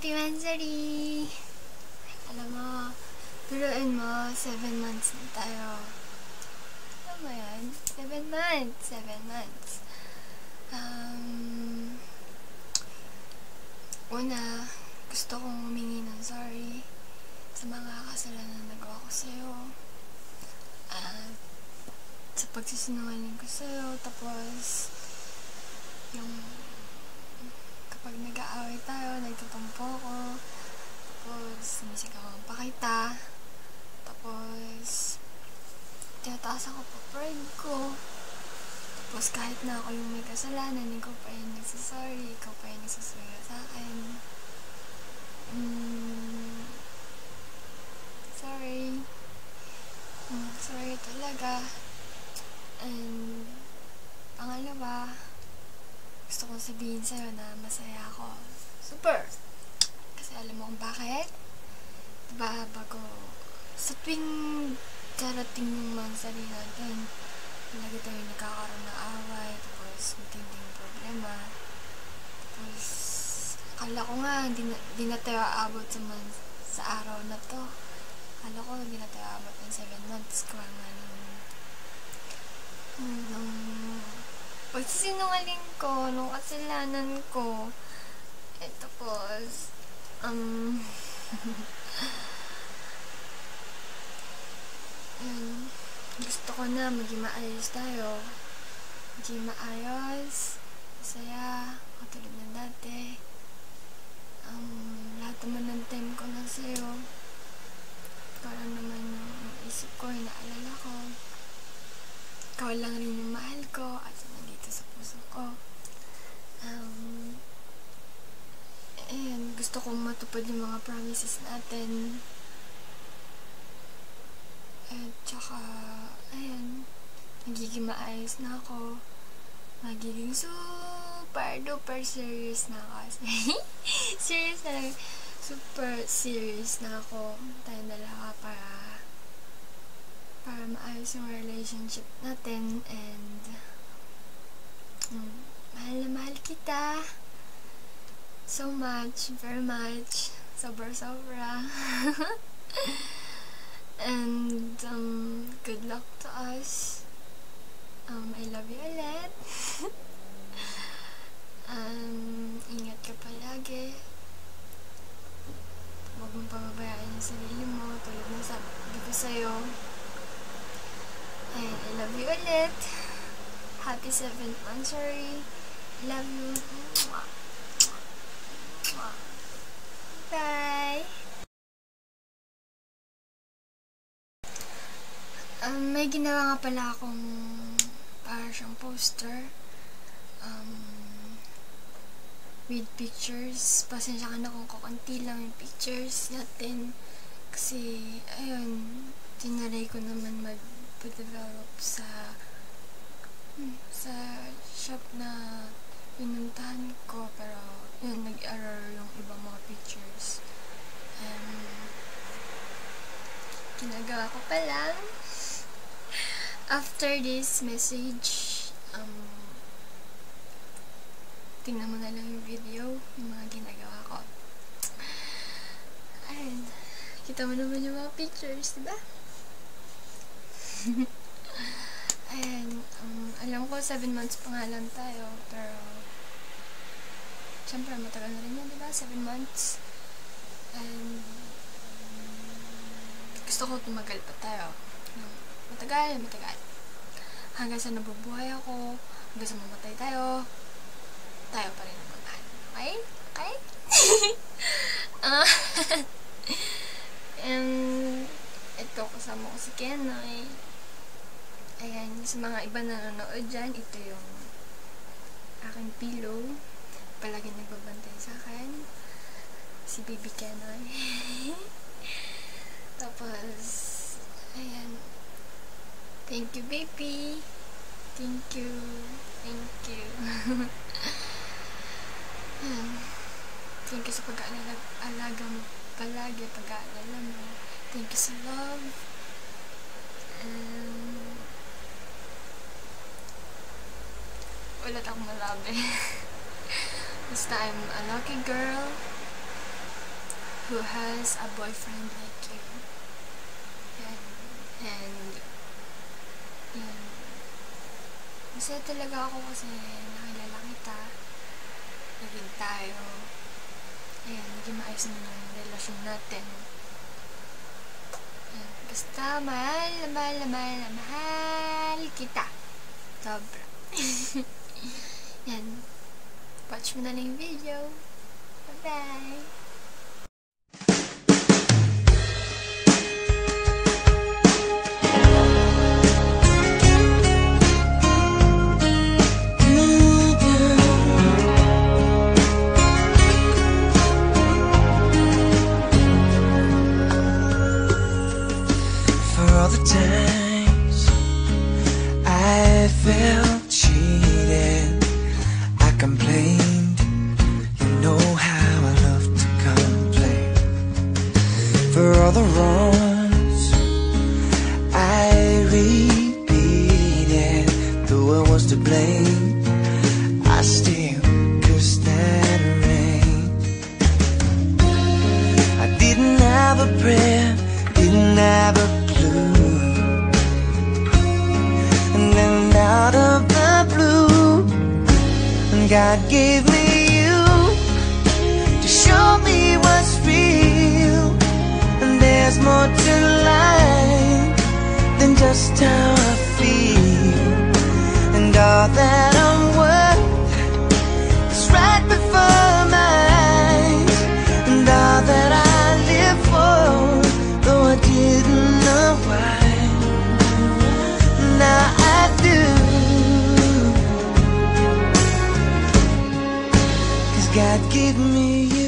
Happy Mansari! Alam mo, turuan mo, 7 months na tayo. Alam mo yan? 7 months! 7 months. Una, gusto kong humingi ng sorry sa mga kasalanan na nagawa ko sa'yo. At sa pagsisinungaling ko sa'yo, tapos yung kapag nag-aaway tayo, nagtutumpo ko, tapos sinisigawan pa kita, tapos tinataas ako pa pride ko, tapos kahit na ako yung may kasalanan, ikaw pa yung nagsasorry, ikaw pa yung nagsasorry sa akin. Sorry. Sorry talaga. And pangalawa, gusto kong sabihin sa'yo na masaya ako. Super! Kasi alam mo kung bakit? Diba, bago sa tuwing darating yung mansari natin, lagi tayo nagkakaroon ng away, tapos matinding problema. Tapos, akala ko nga, di na tayo aabot sa araw na to. Akala ko, di na tayo aabot ng 7 months. Kaya nga nung pagsisinungaling ko, nung kasalanan ko, tapos, gusto ko na maging maayos tayo. Maging maayos, masaya, katulad na dati. Lahat naman ng time ko na sa'yo. Parang naman yung isip ko, inaalala ko. Ikaw lang rin yung mahal ko at nandito sa puso ko. Gusto kong matupad yung mga promises natin. At saka, magiging maayos na ako. Magiging super duper serious na ako. Serious na lang. Super serious na ako. Tayong dalawa para maayos yung relationship natin. And mahal na mahal kita. So much, very much. Sobra. And good luck to us. I love you ulit. Ingat ka palagi. Huwag mong pababayaan yung sarili mo, tulad ng sabi ko sa'yo. And I love you ulit. Happy 7th Mansari. Love you. Bye. May ginawa nga pala akong para siyang poster with pictures. Pasensya ka na kung kakunti lang yung pictures natin kasi tinaray ko naman mag-develop sa shop na pinuntahan ko, pero nag-error yung ibang mga pictures. Ginagawa ko pa lang. After this message, tingnan mo na lang yung video, yung mga ginagawa ko. Ayun. Kita mo naman yung mga pictures, diba? Ayun. Alam ko, 7 months pa nga lang tayo, pero syempre, matagal na rin yan, diba? 7 months. And gusto ko tumagal pa tayo. Matagal. Hanggang sa nabubuhay ako, hanggang sa mamatay tayo pa rin naman. Okay? And ito, kasama ko si Kenoy. Ayan, sa mga iba na nanonood dyan, ito yung aking pillow. Palagi nagbabantay sa akin. Si Baby Kenoy. Tapos, ayan. Thank you, baby. Thank you. Thank you sa pag-aalaga mo palagi, pag-aalala mo. Thank you sa love. Wala akong malabi. Basta I'm a lucky girl. who has a boyfriend like you. And yun. Masaya talaga ako kasi nakilala kita. Naging tayo. Ayan, naging maayos naman yung relasyon natin. Ayan, basta mahal kita. Sobra. Yan. Watch mo na lang yung video. Bye-bye! All the times I felt cheated, I complained. You know how I love to complain. For all the wrongs I repeated, though I was to blame, I still cursed that rain. I didn't have a prayer, didn't have a clue. And then out of the blue, God gave me you to show me what's real. And there's more to life than just how I feel. And all that I'm worth is right before my eyes. And all that I live for, though I didn't know why, now I do. 'Cause God gave me you.